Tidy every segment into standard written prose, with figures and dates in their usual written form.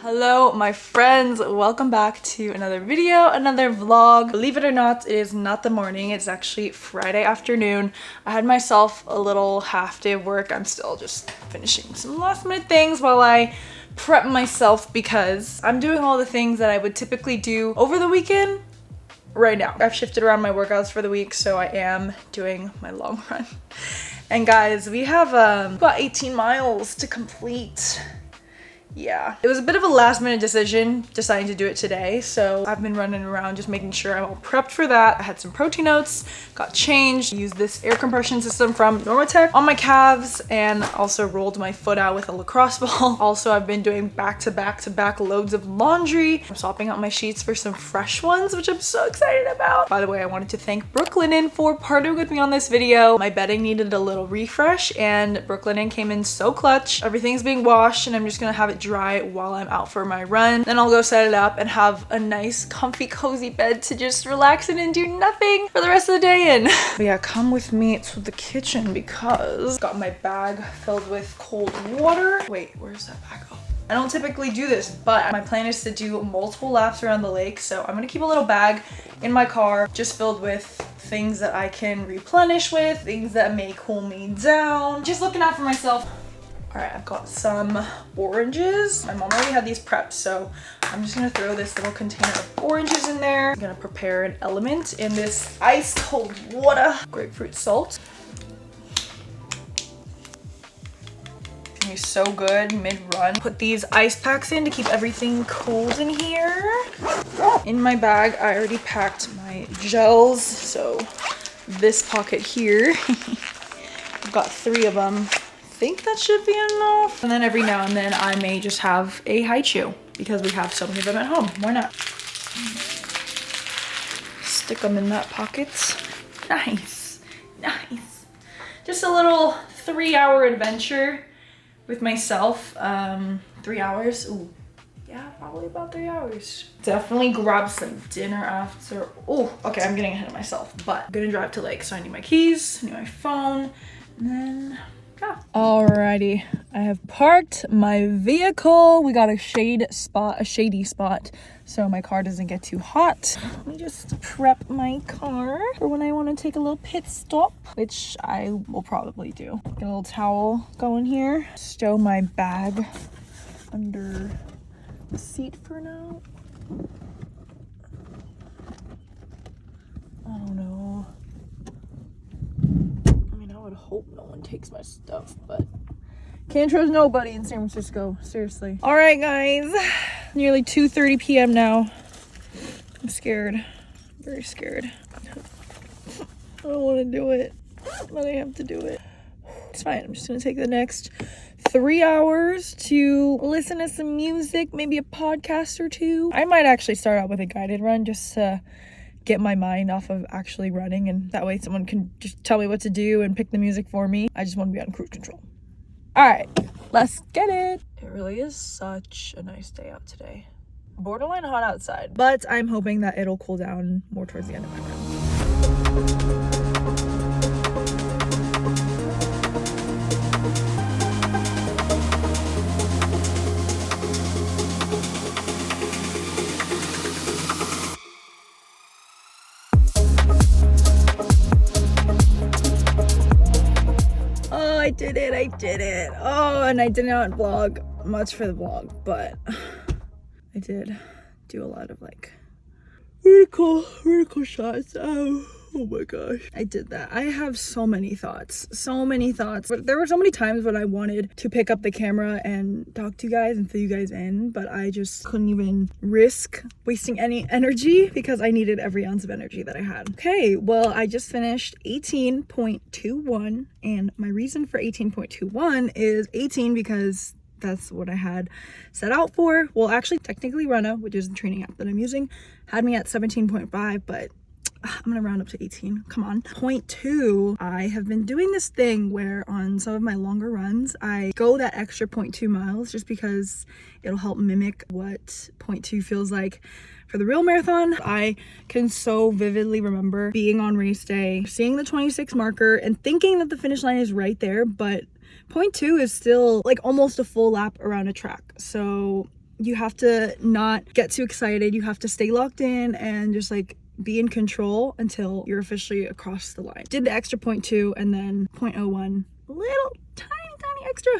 Hello my friends, welcome back to another video, another vlog. Believe it or not, it is not the morning, it's actually Friday afternoon. I had myself a little half day of work. I'm still just finishing some last minute things while I prep myself because I'm doing all the things that I would typically do over the weekend right now. I've shifted around my workouts for the week, so I am doing my long run. And guys, we have about 18 miles to complete. Yeah, it was a bit of a last minute decision deciding to do it today, so I've been running around just making sure I'm all prepped for that. I had some protein oats, got changed, used this air compression system from Normatec on my calves, and also rolled my foot out with a lacrosse ball. Also, I've been doing back to back loads of laundry. I'm swapping out my sheets for some fresh ones, which I'm so excited about. By the way, I wanted to thank Brooklinen for partnering with me on this video. My bedding needed a little refresh and Brooklinen came in so clutch. Everything's being washed and I'm just gonna have it dry while I'm out for my run. Then I'll go set it up and have a nice comfy cozy bed to just relax in and do nothing for the rest of the day in. But yeah, come with me to the kitchen because I've got my bag filled with cold water. Wait, where's that bag? Oh. I don't typically do this, but my plan is to do multiple laps around the lake. So I'm gonna keep a little bag in my car just filled with things that I can replenish with, things that may cool me down. Just looking out for myself. All right, I've got some oranges. My mom already had these prepped, so I'm just gonna throw this little container of oranges in there. I'm gonna prepare an element in this ice cold water. Grapefruit salt. It's so good mid-run. Put these ice packs in to keep everything cold in here. In my bag, I already packed my gels, so this pocket here, I've got 3 of them. I think that should be enough. And then every now and then I may just have a high chew because we have so many of them at home. Why not? Stick them in that pocket. Nice, nice. Just a little 3-hour adventure with myself. 3 hours. Ooh, yeah, probably about 3 hours. Definitely grab some dinner after. Oh, okay, I'm getting ahead of myself, but I'm gonna drive to Lake, so I need my keys, I need my phone, and then yeah. Alrighty, I have parked my vehicle. We got a shady spot, so my car doesn't get too hot. Let me just prep my car for when I want to take a little pit stop, which I will probably do. Get a little towel going here. Stow my bag under the seat for now. I don't know. I would hope no one takes my stuff, but can't trust nobody in San Francisco, seriously. All right, guys, nearly 2:30 p.m. now. I'm scared, very scared. I don't want to do it, but I have to do it. It's fine. I'm just gonna take the next 3 hours to listen to some music, maybe a podcast or two. I might actually start out with a guided run just to get my mind off of actually running, and that way someone can just tell me what to do and pick the music for me. I just want to be on cruise control. All right, let's get it. It really is such a nice day out today. Borderline hot outside, but I'm hoping that it'll cool down more towards the end of my run. I did it. Oh, and I did not vlog much for the vlog, but I did do a lot of like vertical shots. Oh my gosh, I did that. I have so many thoughts, but there were so many times when I wanted to pick up the camera and talk to you guys and fill you guys in, but I just couldn't even risk wasting any energy because I needed every ounce of energy that I had. Okay, well, I just finished 18.21, and my reason for 18.21 is 18 because that's what I had set out for. Well, actually, technically Runna, which is the training app that I'm using, had me at 17.5, but I'm gonna round up to 18. Come on. 0.2. I have been doing this thing where on some of my longer runs, I go that extra 0.2 miles just because it'll help mimic what 0.2 feels like for the real marathon. I can so vividly remember being on race day, seeing the 26 marker and thinking that the finish line is right there, but 0.2 is still like almost a full lap around a track. So you have to not get too excited. You have to stay locked in and just like be in control until you're officially across the line. Did the extra 0.2 and then 0.01, little tiny extra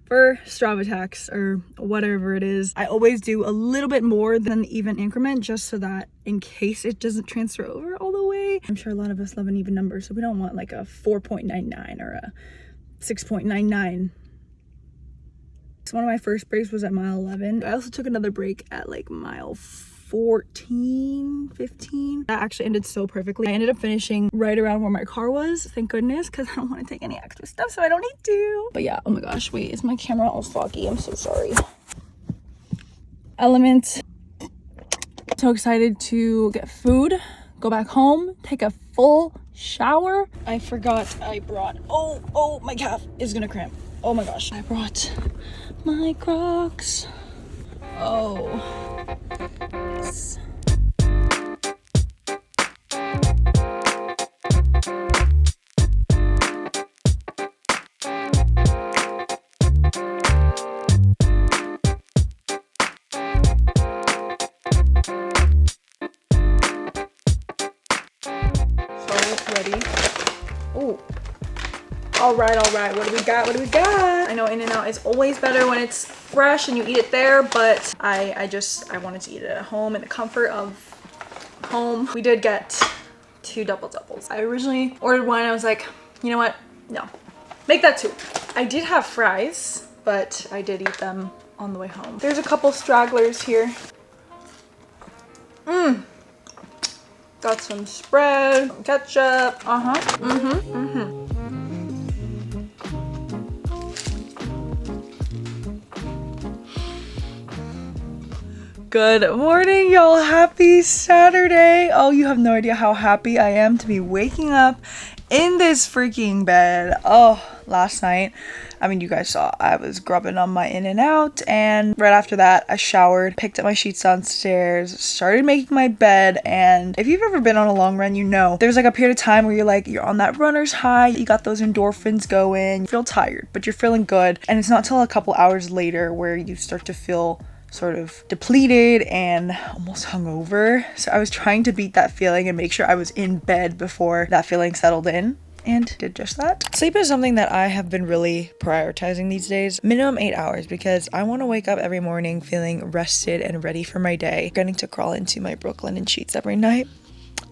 for Strava tax or whatever it is. I always do a little bit more than the even increment just so that in case it doesn't transfer over all the way. I'm sure a lot of us love an even number, so we don't want like a 4.99 or a 6.99. So one of my first breaks was at mile 11. I also took another break at like mile 14, 15. That actually ended so perfectly. I ended up finishing right around where my car was, thank goodness, because I don't want to take any extra stuff, so I don't need to. But yeah, oh my gosh, wait, is my camera all foggy? I'm so sorry. Element. So excited to get food, go back home, take a full shower. I forgot I brought, oh, my calf is gonna cramp. Oh my gosh, I brought my Crocs. Oh. Yes. Ready. Oh, all right, what do we got? I know In-N-Out is always better when it's fresh and you eat it there, but I wanted to eat it at home in the comfort of home. We did get 2 double doubles. I originally ordered one and I was like, you know what, no, make that 2. I did have fries, but I did eat them on the way home. There's a couple stragglers here. Got some spread, ketchup, Good morning, y'all. Happy Saturday. Oh, you have no idea how happy I am to be waking up in this freaking bed. Oh, last night, I mean, you guys saw I was grubbing on my In-N-Out, and right after that I showered, picked up my sheets downstairs, started making my bed. And if you've ever been on a long run, you know there's like a period of time where you're on that runner's high, you got those endorphins going, you feel tired but you're feeling good, and it's not till a couple hours later where you start to feel sort of depleted and almost hungover. So I was trying to beat that feeling and make sure I was in bed before that feeling settled in, and did just that. Sleep is something that I have been really prioritizing these days. Minimum 8 hours, because I want to wake up every morning feeling rested and ready for my day. Getting to crawl into my Brooklinen sheets every night.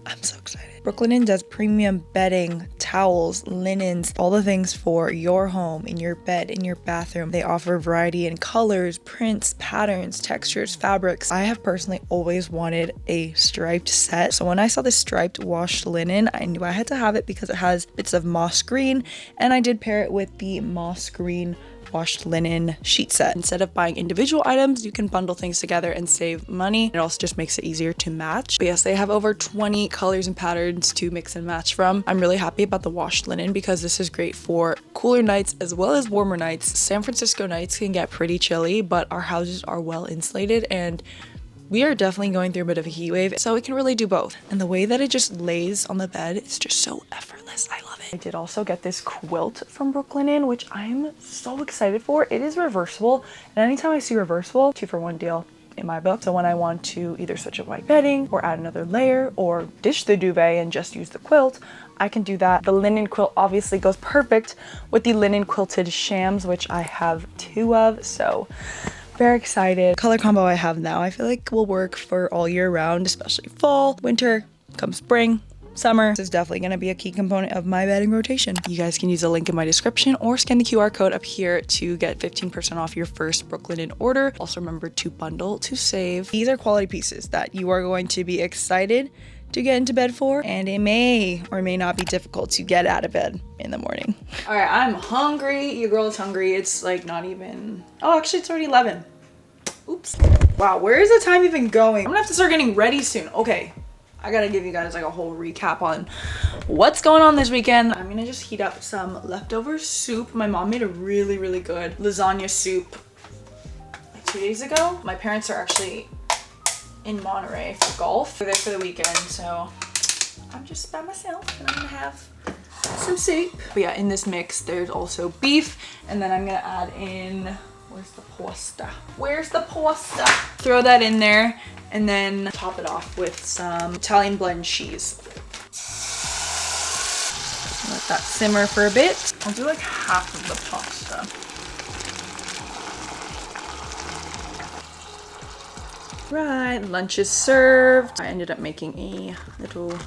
I'm so excited. Brooklinen does premium bedding, towels, linens, all the things for your home, in your bed, in your bathroom. They offer variety in colors, prints, patterns, textures, fabrics. I have personally always wanted a striped set. So when I saw this striped washed linen, I knew I had to have it because it has bits of moss green, and I did pair it with the moss green washed linen sheet set. Instead of buying individual items, you can bundle things together and save money. It also just makes it easier to match. But yes, they have over 20 colors and patterns to mix and match from. I'm really happy about the washed linen because this is great for cooler nights as well as warmer nights. San Francisco nights can get pretty chilly, but our houses are well insulated, and we are definitely going through a bit of a heat wave, so it can really do both. And the way that it just lays on the bed is just so effortless. I love it. I did also get this quilt from Brooklinen, which I'm so excited for. It is reversible, and anytime I see reversible, 2-for-1 deal in my book. So when I want to either switch up my bedding or add another layer or ditch the duvet and just use the quilt, I can do that. The linen quilt obviously goes perfect with the linen quilted shams, which I have 2 of, so very excited. Color combo I have now I feel like will work for all year round, especially fall, winter, come spring, summer. This is definitely going to be a key component of my bedding rotation. You guys can use the link in my description or scan the QR code up here to get 15% off your first Brooklinen order. Also remember to bundle to save. These are quality pieces that you are going to be excited to get into bed for, and it may or may not be difficult to get out of bed in the morning. All right, I'm hungry. Your girl is hungry. It's like not even, oh, actually it's already 11. Oops. Wow, where is the time even going? I'm gonna have to start getting ready soon. Okay, I gotta give you guys like a whole recap on what's going on this weekend. I'm gonna just heat up some leftover soup. My mom made a really, really good lasagna soup like 2 days ago. My parents are actually in Monterey for golf. They're there for the weekend, so I'm just by myself and I'm gonna have some soup. But yeah, in this mix there's also beef, and then I'm gonna add in Where's the pasta? Where's the pasta? Throw that in there and then top it off with some Italian blend cheese. Let that simmer for a bit. I'll do like half of the pasta. Right, lunch is served. I ended up making a little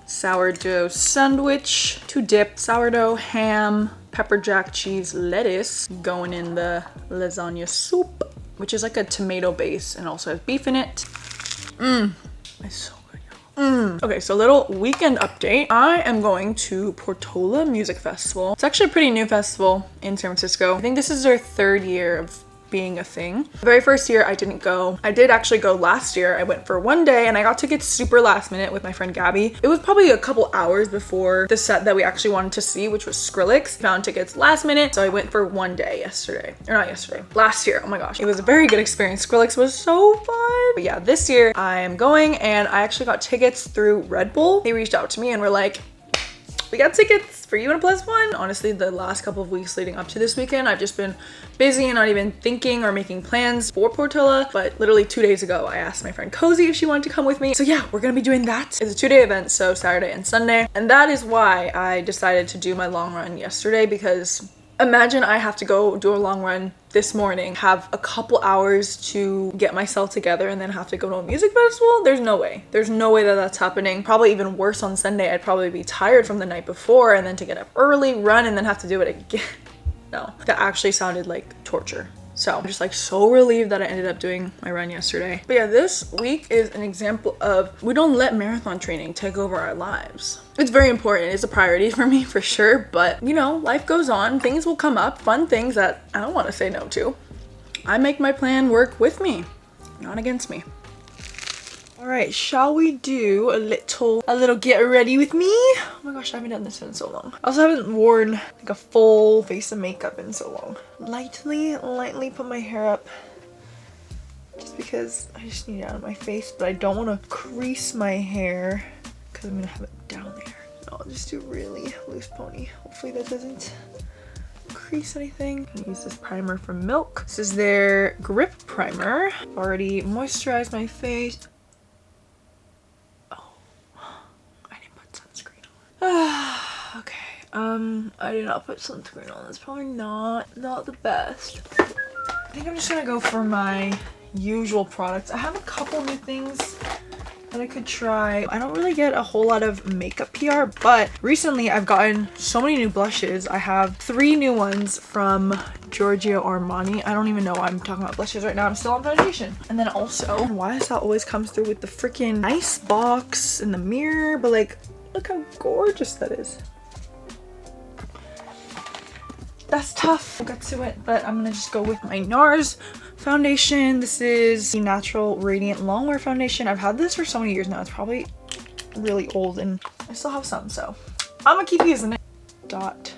sourdough sandwich to dip. Sourdough, ham, pepper jack cheese, lettuce going in the lasagna soup, which is like a tomato base and also has beef in it. It's so good. Okay, so little weekend update. I am going to Portola Music Festival. It's actually a pretty new festival in San Francisco. I think this is their 3rd year of being a thing. The very first year I didn't go. I did actually go last year. I went for one day and I got tickets super last minute with my friend Gabby. It was probably a couple hours before the set that we actually wanted to see, which was Skrillex. Found tickets last minute, so I went for one day yesterday. Or not yesterday, last year. Oh my gosh. It was a very good experience. Skrillex was so fun. But yeah, this year I am going and I actually got tickets through Red Bull. They reached out to me and were like, we got tickets for you and a +1. Honestly, the last couple of weeks leading up to this weekend, I've just been busy and not even thinking or making plans for Portola. But literally 2 days ago, I asked my friend Cozy if she wanted to come with me. So yeah, we're gonna be doing that. It's a 2-day event, so Saturday and Sunday. And that is why I decided to do my long run yesterday, because imagine I have to go do a long run this morning, have a couple hours to get myself together, and then have to go to a music festival. There's no way. There's no way that that's happening. Probably even worse on Sunday. I'd probably be tired from the night before, and then to get up early, run, and then have to do it again. No, that actually sounded like torture. So I'm just like so relieved that I ended up doing my run yesterday. But yeah, this week is an example of we don't let marathon training take over our lives. It's very important. It's a priority for me for sure. But you know, life goes on. Things will come up. Fun things that I don't want to say no to. I make my plan work with me, not against me. All right, shall we do a little get ready with me? Oh my gosh, I haven't done this in so long. I also haven't worn like a full face of makeup in so long. Lightly put my hair up just because I just need it out of my face, but I don't want to crease my hair because I'm gonna have it down there. I'll just do really loose pony. Hopefully that doesn't crease anything. I'm gonna use this primer from Milk. This is their grip primer. I've already moisturized my face. Okay, I did not put sunscreen on. That's probably not the best. I think I'm just gonna go for my usual products. I have a couple new things that I could try. I don't really get a whole lot of makeup PR, but recently I've gotten so many new blushes. I have 3 new ones from Giorgio Armani. I don't even know why I'm talking about blushes right now. I'm still on foundation. And then also, why does that always comes through with the freaking ice box in the mirror? But like, look how gorgeous that is. That's tough. I'll get to it, but I'm gonna just go with my NARS foundation. This is the Natural Radiant Longwear Foundation. I've had this for so many years now. It's probably really old and I still have some, so I'm gonna keep using it. Dot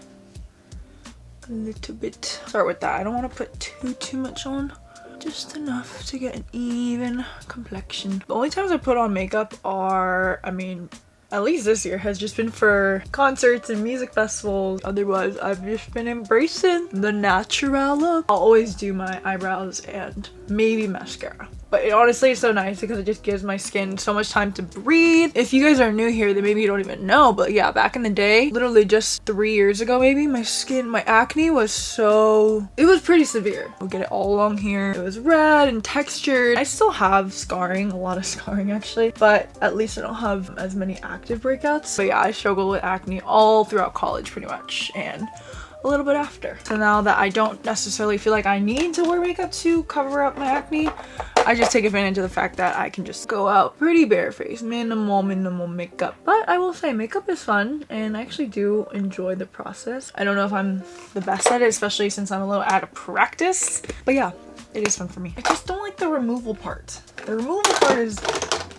a little bit. Start with that. I don't want to put too much on. Just enough to get an even complexion. The only times I put on makeup are, I mean, at least this year has just been for concerts and music festivals. Otherwise, I've just been embracing the natural look. I'll always do my eyebrows and maybe mascara. But it honestly is so nice because it just gives my skin so much time to breathe. If you guys are new here, then maybe you don't even know. But yeah, back in the day, literally just 3 years ago maybe, my acne was it was pretty severe. I'll get it all along here. It was red and textured. I still have scarring, a lot of scarring actually, but at least I don't have as many active breakouts. But yeah, I struggled with acne all throughout college pretty much, and a little bit after. So now that I don't necessarily feel like I need to wear makeup to cover up my acne, I just take advantage of the fact that I can just go out pretty barefaced, minimal makeup. But I will say makeup is fun and I actually do enjoy the process. I don't know if I'm the best at it, especially since I'm a little out of practice, but yeah, it is fun for me. I just don't like the removal part. The removal part is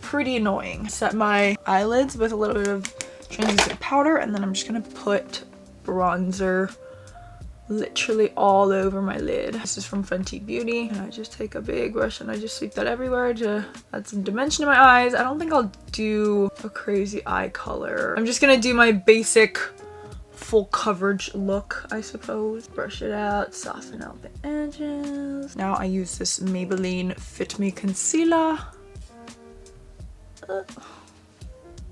pretty annoying. Set my eyelids with a little bit of translucent powder, and then I'm just gonna put bronzer literally all over my lid. This is from Fenty Beauty, and I just take a big brush and I just sweep that everywhere to add some dimension to my eyes. I don't think I'll do a crazy eye color. I'm just gonna do my basic full coverage look, I suppose. Brush it out, soften out the edges. Now I use this Maybelline Fit Me Concealer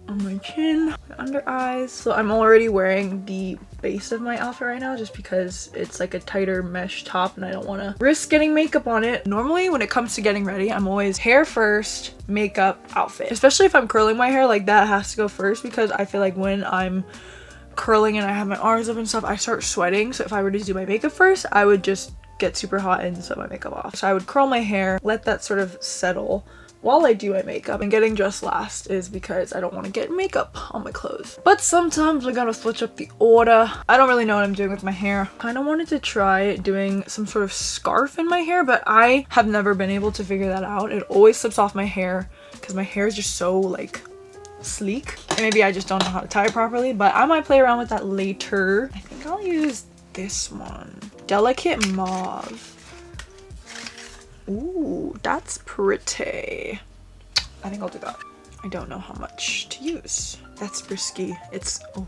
on my chin, my under eyes. So I'm already wearing the base of my outfit right now just because it's like a tighter mesh top and I don't want to risk getting makeup on it. Normally when it comes to getting ready, I'm always hair first, makeup, outfit. Especially if I'm curling my hair, like that has to go first because I feel like when I'm curling and I have my arms up and stuff, I start sweating. So if I were to do my makeup first, I would just get super hot and set my makeup off. So I would curl my hair, let that sort of settle while I do my makeup, and getting dressed last is because I don't want to get makeup on my clothes. But sometimes I gotta switch up the order. I don't really know what I'm doing with my hair. Kind of wanted to try doing some sort of scarf in my hair, but I have never been able to figure that out. It always slips off my hair because my hair is just so like sleek. And maybe I just don't know how to tie it properly, but I might play around with that later. I think I'll use this one. Delicate Mauve. Ooh, that's pretty. I think I'll do that. I don't know how much to use. That's risky. It's, oh,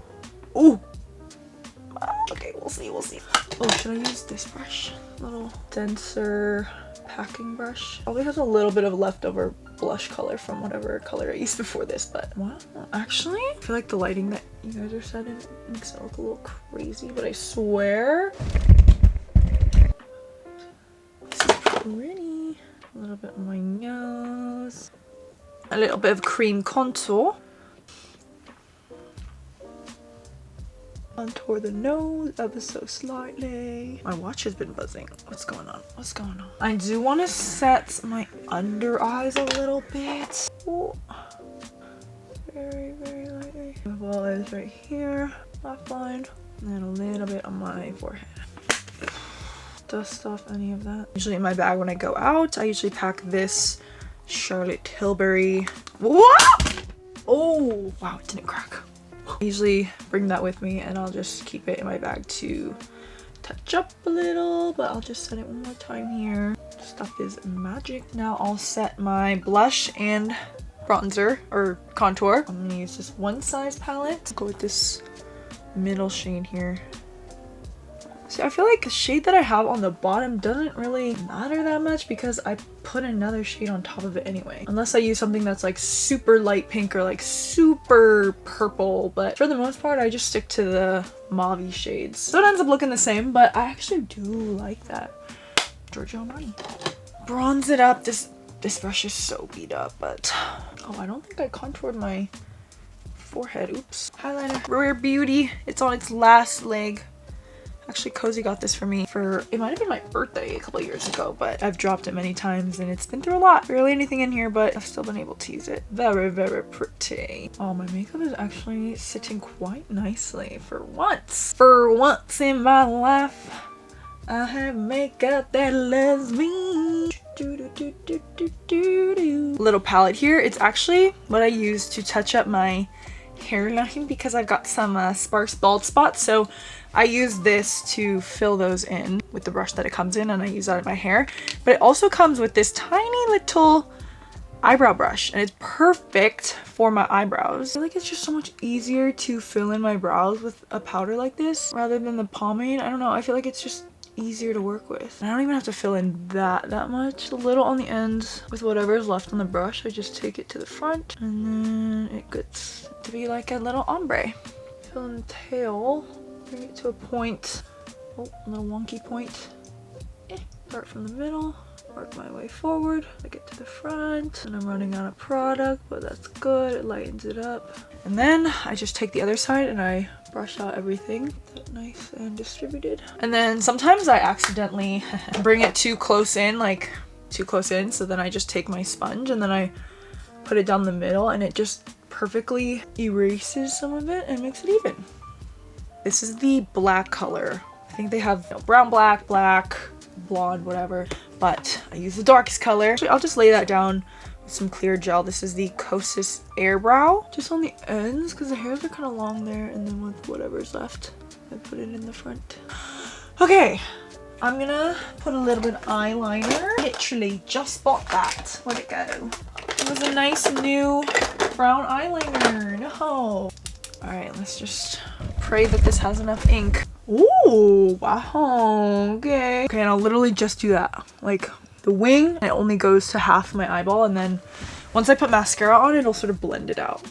ooh. Okay, we'll see, we'll see. Oh, should I use this brush? A little denser packing brush. Probably has a little bit of leftover blush color from whatever color I used before this, but wow. Actually, I feel like the lighting that you guys are setting makes it look a little crazy, but I swear. Pretty. A little bit on my nose. A little bit of cream contour. Contour the nose ever so slightly. My watch has been buzzing. What's going on? What's going on? I do want to set my under eyes a little bit. Ooh. Very, very lightly. My ball is right here. Left line. And a little bit on my forehead. Dust off any of that. Usually in my bag when I go out, I usually pack this Charlotte Tilbury. What? Oh, wow, it didn't crack. I usually bring that with me and I'll just keep it in my bag to touch up a little, but I'll just set it one more time here. Stuff is magic. Now I'll set my blush and bronzer or contour. I'm gonna use this one size palette. Go with this middle shade here. See, I feel like the shade that I have on the bottom doesn't really matter that much because I put another shade on top of it anyway. Unless I use something that's like super light pink or like super purple. But for the most part, I just stick to the mauve shades. So it ends up looking the same, but I actually do like that. Giorgio Armani. Bronze it up. This brush is so beat up, but oh, I don't think I contoured my forehead. Oops. Highlighter. Rare Beauty. It's on its last leg. Actually, Cozy got this for me for, it might have been my birthday a couple years ago, but I've dropped it many times and it's been through a lot. Barely anything in here, but I've still been able to use it. Very, very pretty. Oh, my makeup is actually sitting quite nicely for once. For once in my life, I have makeup that loves me. Little palette here. It's actually what I use to touch up my hairline because I've got some sparse bald spots. So I use this to fill those in with the brush that it comes in, and I use that in my hair. But it also comes with this tiny little eyebrow brush, and it's perfect for my eyebrows. I feel like it's just so much easier to fill in my brows with a powder like this rather than the pomade. I don't know, I feel like it's just easier to work with. And I don't even have to fill in that much. A little on the ends with whatever is left on the brush. I just take it to the front, and then it gets to be like a little ombre. Fill in the tail. Bring it to a point. Oh, a little wonky point. Start from the middle, work my way forward. I get to the front, and I'm running out of product, but that's good. It lightens it up. And then I just take the other side and I brush out everything. That's nice and distributed. And then sometimes I accidentally bring it too close in, like too close in. So then I just take my sponge and then I put it down the middle, and it just perfectly erases some of it and makes it even. This is the black color. I think they have brown, black, blonde, whatever, but I use the darkest color. Actually, I'll just lay that down with some clear gel. This is the Kosas Airbrow, just on the ends because the hairs are kind of long there, and then with whatever's left, I put it in the front. Okay, I'm gonna put a little bit of eyeliner. Literally just bought that. Where'd it go? It was a nice new brown eyeliner. No. All right, let's just pray that this has enough ink. Ooh, wow, okay. Okay, and I'll literally just do that. Like the wing, it only goes to half my eyeball, and then once I put mascara on, it'll sort of blend it out.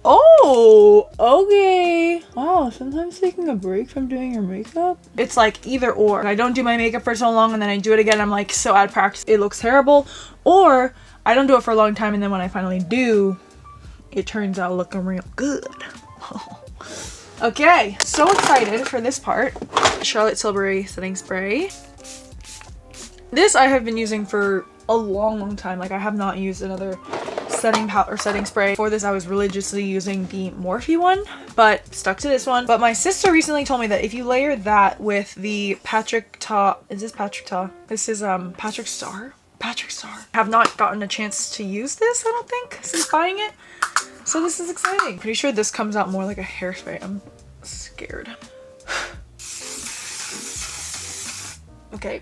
Oh, okay. Wow, sometimes taking a break from doing your makeup. It's like either or. I don't do my makeup for so long and then I do it again. I'm like so out of practice, it looks terrible. Or I don't do it for a long time and then when I finally do, it turns out looking real good. Okay, so excited for this part. Charlotte Tilbury setting spray. This I have been using for a long time. Like I have not used another setting powder or setting spray. For this I was religiously using the Morphe one, but stuck to this one. But my sister recently told me that if you layer that with the Patrick Ta, is this Patrick Ta? This is Patrick Star. Patrick Star. I have not gotten a chance to use this, I don't think, since buying it. So this is exciting. Pretty sure this comes out more like a hairspray. I'm scared. Okay.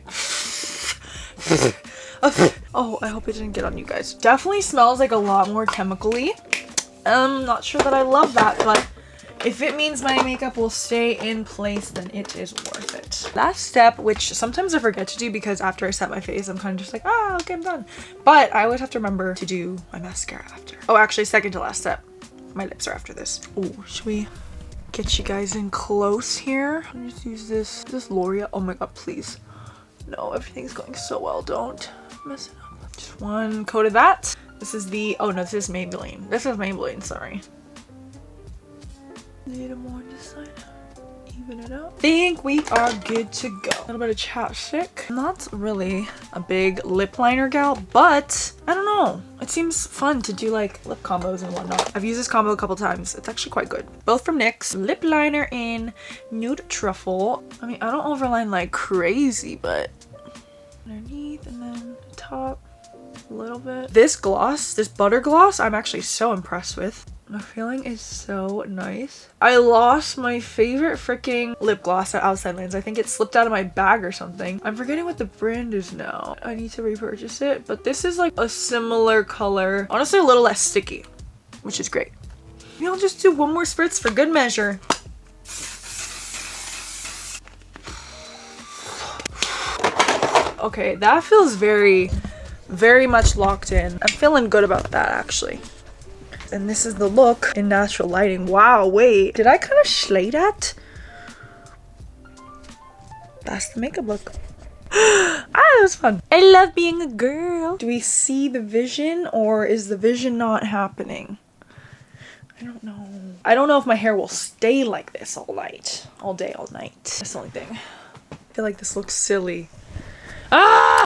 Oh, I hope it didn't get on you guys. Definitely smells like a lot more chemically. I'm not sure that I love that, but if it means my makeup will stay in place, then it is worth it. Last step, which sometimes I forget to do because after I set my face, I'm kind of just like, ah, okay, I'm done. But I always have to remember to do my mascara after. Oh, actually, second to last step. My lips are after this. Oh, should we get you guys in close here? I'll just use this L'Oreal. Oh my god, please. No, everything's going so well. Don't mess it up. Just one coat of that. This is the, oh no, this is Maybelline. This is Maybelline, sorry. Need more on this side. Even it out. Think we are good to go. A little bit of chapstick. I'm not really a big lip liner gal, but I don't know. It seems fun to do like lip combos and whatnot. I've used this combo a couple times. It's actually quite good. Both from NYX. Lip liner in Nude Truffle. I mean, I don't overline like crazy, but underneath and then the top a little bit. This gloss, this butter gloss, I'm actually so impressed with. The feeling is so nice. I lost my favorite freaking lip gloss at Outside Lands. I think it slipped out of my bag or something. I'm forgetting what the brand is now. I need to repurchase it, but this is like a similar color. Honestly, a little less sticky, which is great. Maybe I'll just do one more spritz for good measure. Okay, that feels very, very much locked in. I'm feeling good about that actually. And this is the look in natural lighting. Wow, wait. Did I kind of slay that? That's the makeup look. That was fun. I love being a girl. Do we see the vision or is the vision not happening? I don't know. I don't know if my hair will stay like this all night. All day, all night. That's the only thing. I feel like this looks silly. Ah!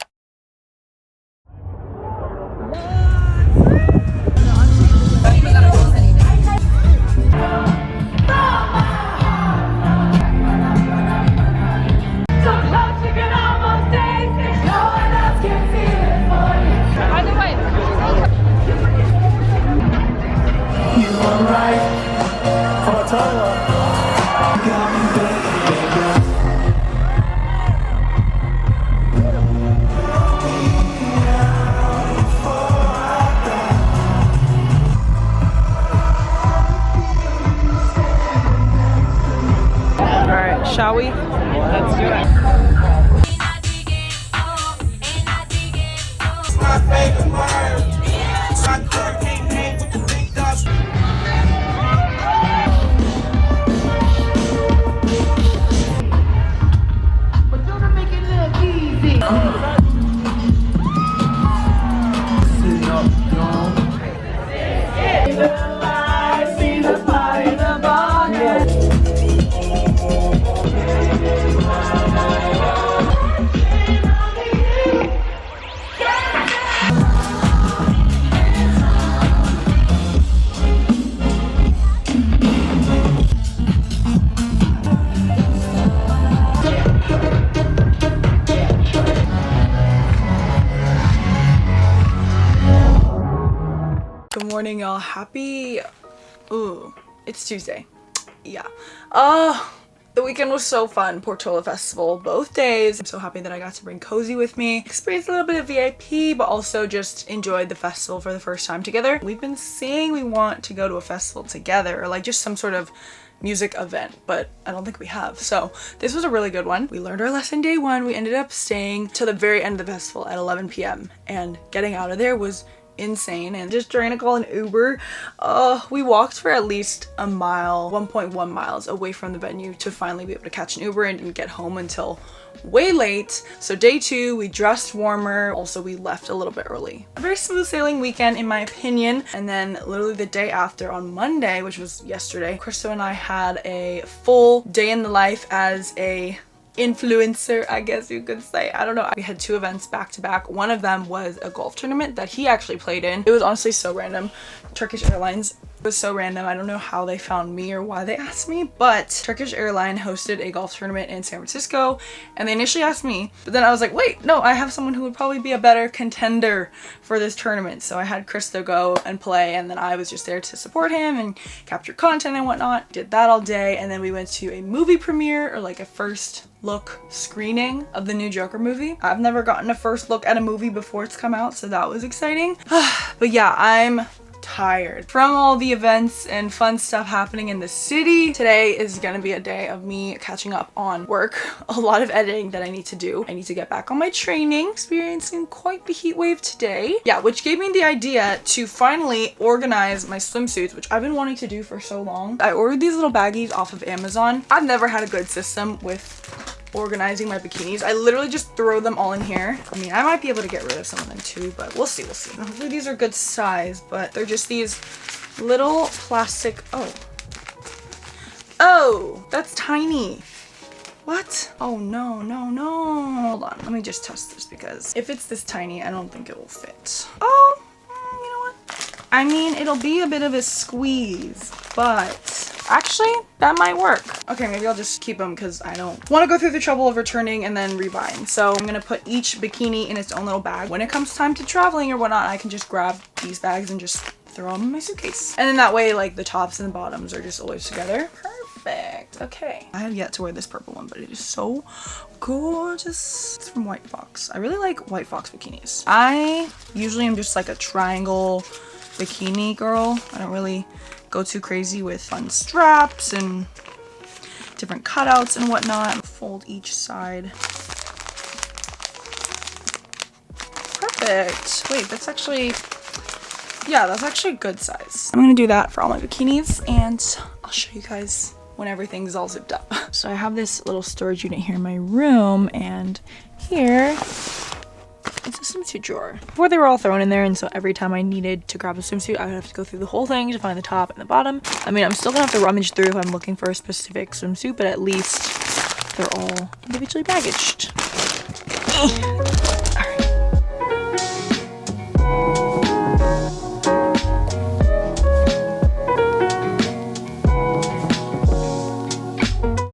Shall we? Let's do it. Good morning, y'all. Happy, ooh, it's Tuesday. Yeah. The weekend was so fun. Portola Festival, both days. I'm so happy that I got to bring Cozy with me. Experienced a little bit of VIP, but also just enjoyed the festival for the first time together. We've been saying we want to go to a festival together, or like just some sort of music event, but I don't think we have. So this was a really good one. We learned our lesson day one. We ended up staying till the very end of the festival at 11 p.m. and getting out of there was insane. And just trying to call an Uber, we walked for at least a mile, 1.1 miles away from the venue to finally be able to catch an Uber, and didn't get home until way late. So day two, we dressed warmer. Also, we left a little bit early. A very smooth sailing weekend in my opinion. And then literally the day after, on Monday, which was yesterday, Krista and I had a full day in the life as a influencer, I guess you could say. I don't know. We had 2 events back to back. One of them was a golf tournament that he actually played in. It was honestly so random. Turkish Airlines. It was so random. I don't know how they found me or why they asked me, but Turkish Airline hosted a golf tournament in San Francisco, and they initially asked me, but then I was like, wait, no, I have someone who would probably be a better contender for this tournament. So I had Krista go and play, and then I was just there to support him and capture content and whatnot. Did that all day, and then we went to a movie premiere, or like a first look screening of the new Joker movie. I've never gotten a first look at a movie before it's come out, so that was exciting. But yeah, I'm tired from all the events and fun stuff happening in the city. Today is gonna be a day of me catching up on work. A lot of editing that I need to do. I need to get back on my training. Experiencing quite the heat wave today. Yeah, which gave me the idea to finally organize my swimsuits, which I've been wanting to do for so long. I ordered these little baggies off of Amazon. I've never had a good system with organizing my bikinis. I literally just throw them all in here. I mean, I might be able to get rid of some of them too, but we'll see, we'll see. Hopefully these are good size, but they're just these little plastic, oh, that's tiny. What? Oh no, no, no. Hold on, let me just test this, because if it's this tiny, I don't think it will fit. Oh, you know what? I mean, it'll be a bit of a squeeze, but actually, that might work. Okay, maybe I'll just keep them because I don't want to go through the trouble of returning and then rebuying. So I'm gonna put each bikini in its own little bag. When it comes time to traveling or whatnot, I can just grab these bags and just throw them in my suitcase. And then that way, like, the tops and the bottoms are just always together. Perfect. Okay. I have yet to wear this purple one, but it is so gorgeous. It's from White Fox. I really like White Fox bikinis. I usually am just like a triangle bikini girl. I don't really go too crazy with fun straps and different cutouts and whatnot. Fold each side. Perfect. Wait, that's actually, yeah, that's actually a good size. I'm gonna do that for all my bikinis, and I'll show you guys when everything's all zipped up. So I have this little storage unit here in my room, and here it's a swimsuit drawer. Before they were all thrown in there, and so every time I needed to grab a swimsuit, I would have to go through the whole thing to find the top and the bottom. I mean, I'm still gonna have to rummage through if I'm looking for a specific swimsuit, but at least they're all individually baggaged.